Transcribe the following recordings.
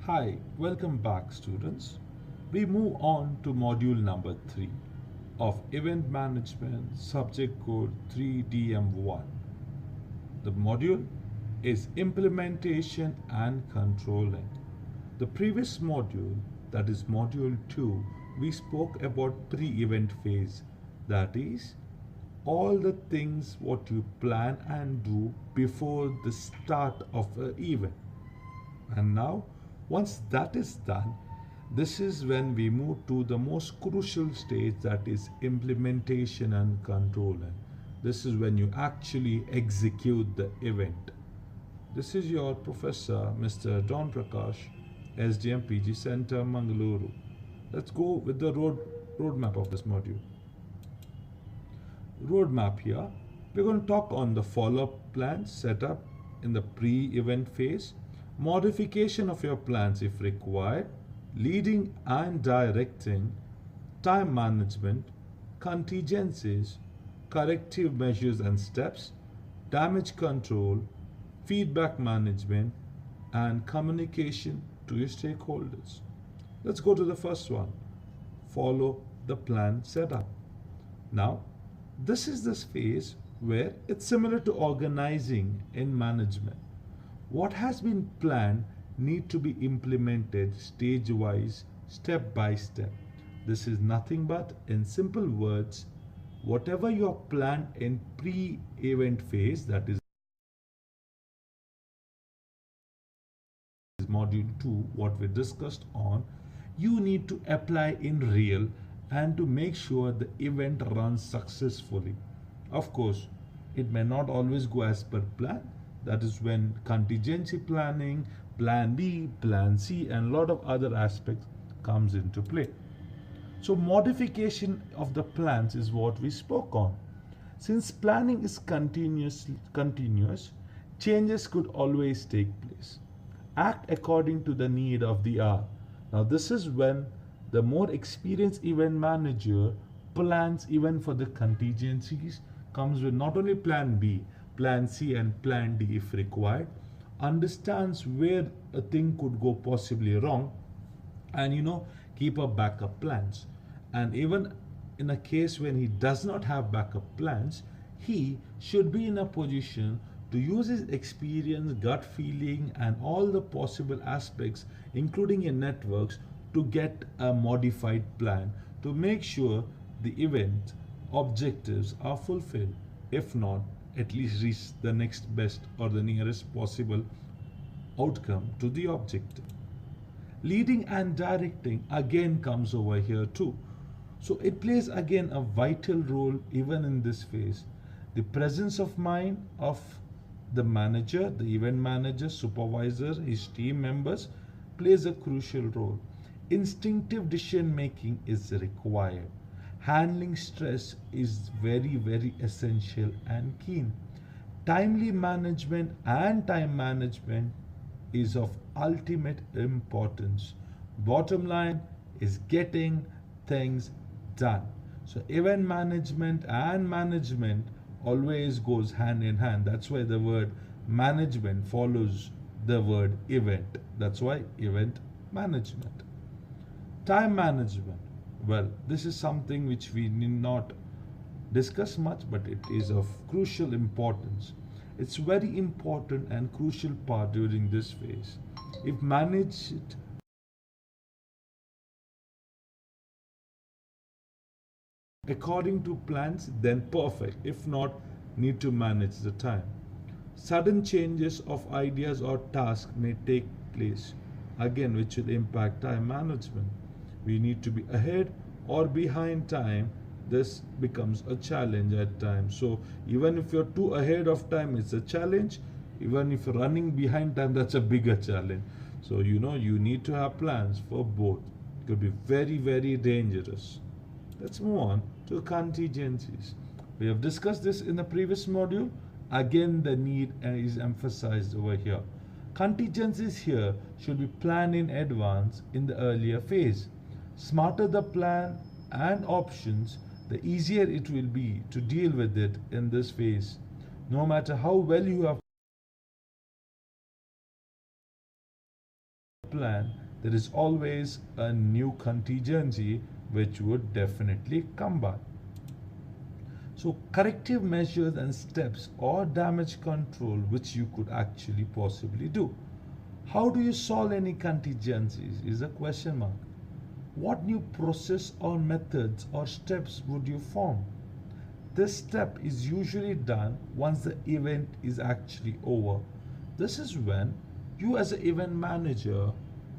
Hi, welcome back students. We move on to module number 3 of Event Management subject code 3DM1. The module is Implementation and Controlling. The previous module, that is module 2, we spoke about pre-event phase, that is all the things what you plan and do before the start of an event. And now, once that is done, this is when we move to the most crucial stage, that is implementation and controlling. This is when you actually execute the event. This is your professor, Mr. Don Prakash, SDM PG Center, Mangaluru. Let's go with the roadmap of this module. Roadmap here. We're going to talk on the follow-up plan setup in the pre-event phase, modification of your plans if required, leading and directing, time management, contingencies, corrective measures and steps, damage control, feedback management, and communication to your stakeholders. Let's go to the first one. Follow the plan setup. Now, this is the phase where it's similar to organizing in management. What has been planned need to be implemented stage wise, step by step. This is nothing but, in simple words, whatever you have planned in pre-event phase, that is module 2, what we discussed on, you need to apply in real and to make sure the event runs successfully. Of course, it may not always go as per plan. That is when contingency planning, plan B, plan C, and a lot of other aspects comes into play. So modification of the plans is what we spoke on. Since planning is continuous, changes could always take place. Act according to the need of the hour. Now this is when the more experienced event manager plans even for the contingencies, comes with not only plan B, plan C and plan D if required, understands where a thing could go possibly wrong, and keep up backup plans. And even in a case when he does not have backup plans, he should be in a position to use his experience, gut feeling, and all the possible aspects, including in networks, to get a modified plan to make sure the event objectives are fulfilled. If not, at least reach the next best or the nearest possible outcome to the objective. Leading and directing again comes over here too. So it plays again a vital role even in this phase. The presence of mind of the manager, the event manager, supervisor, his team members plays a crucial role. Instinctive decision making is required. Handling stress is very, very essential and keen. Timely management and time management is of ultimate importance. Bottom line is getting things done. So event management always goes hand in hand. That's why the word management follows the word event. That's why event management. Time management. Well, this is something which we need not discuss much, but it is of crucial importance. It's very important and crucial part during this phase. If managed according to plans, then perfect. If not, need to manage the time. Sudden changes of ideas or tasks may take place, again, which will impact time management. We need to be ahead or behind time. This becomes a challenge at times. So even if you're too ahead of time, it's a challenge. Even if you're running behind time, that's a bigger challenge. So you need to have plans for both. It could be very, very dangerous. Let's move on to contingencies. We have discussed this in the previous module. Again, the need is emphasized over here. Contingencies here should be planned in advance in the earlier phase. Smarter the plan and options, the easier it will be to deal with it in this phase. No matter how well you have plan, there is always a new contingency which would definitely come by. So, corrective measures and steps or damage control which you could actually possibly do. How do you solve any contingencies is a question mark. What new process or methods or steps would you form? This step is usually done once the event is actually over. This is when you, as an event manager,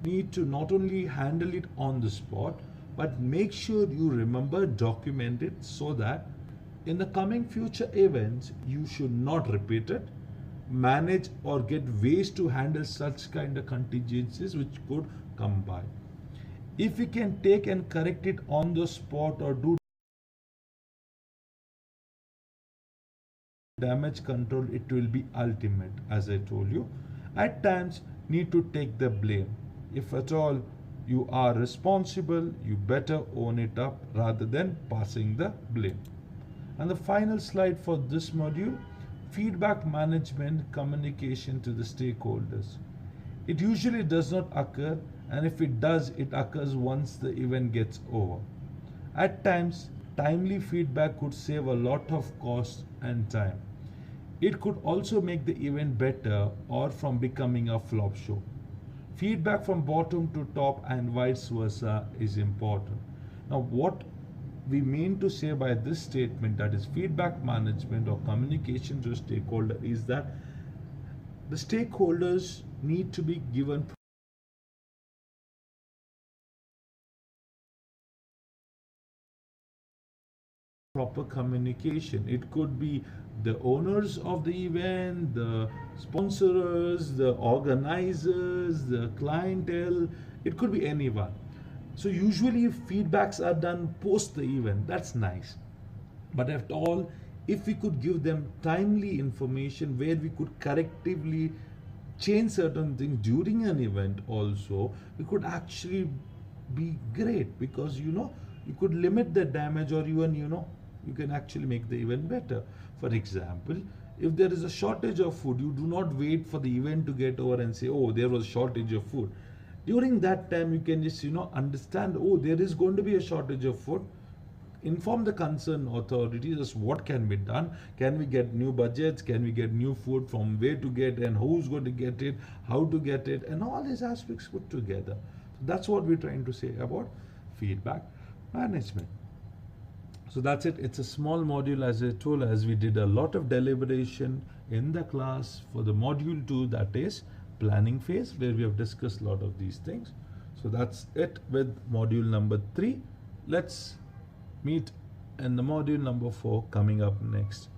need to not only handle it on the spot but make sure you remember, document it so that in the coming future events you should not repeat it, manage or get ways to handle such kind of contingencies which could come by. If we can take and correct it on the spot or do damage control, it will be ultimate. As I told you, at times need to take the blame. If at all you are responsible, you better own it up rather than passing the blame. And the final slide for this module, feedback management communication to the stakeholders. It usually does not occur, and if it does, it occurs once the event gets over. At times, timely feedback could save a lot of cost and time. It could also make the event better or from becoming a flop show. Feedback from bottom to top and vice versa is important. Now, what we mean to say by this statement, that is feedback management or communication to a stakeholder, is that the stakeholders need to be given proper communication. It could be the owners of the event, the sponsors, the organizers, the clientele. It could be anyone. So usually if feedbacks are done post the event, that's nice. But after all, if we could give them timely information where we could correctively change certain things during an event also, we could actually be great, because you could limit the damage, or even you can actually make the event better. For example, if there is a shortage of food, you do not wait for the event to get over and say, oh, there was a shortage of food. During that time, you can just understand, oh, there is going to be a shortage of food. Inform the concerned authorities as what can be done. Can we get new budgets? Can we get new food? From where to get, and who's going to get it, how to get it, and all these aspects put together. So that's what we're trying to say about feedback management. So that's it. It's a small module, as I told, as we did a lot of deliberation in the class for the module 2, that is planning phase, where we have discussed a lot of these things. So that's it with module number 3. Let's meet in the module number 4 coming up next.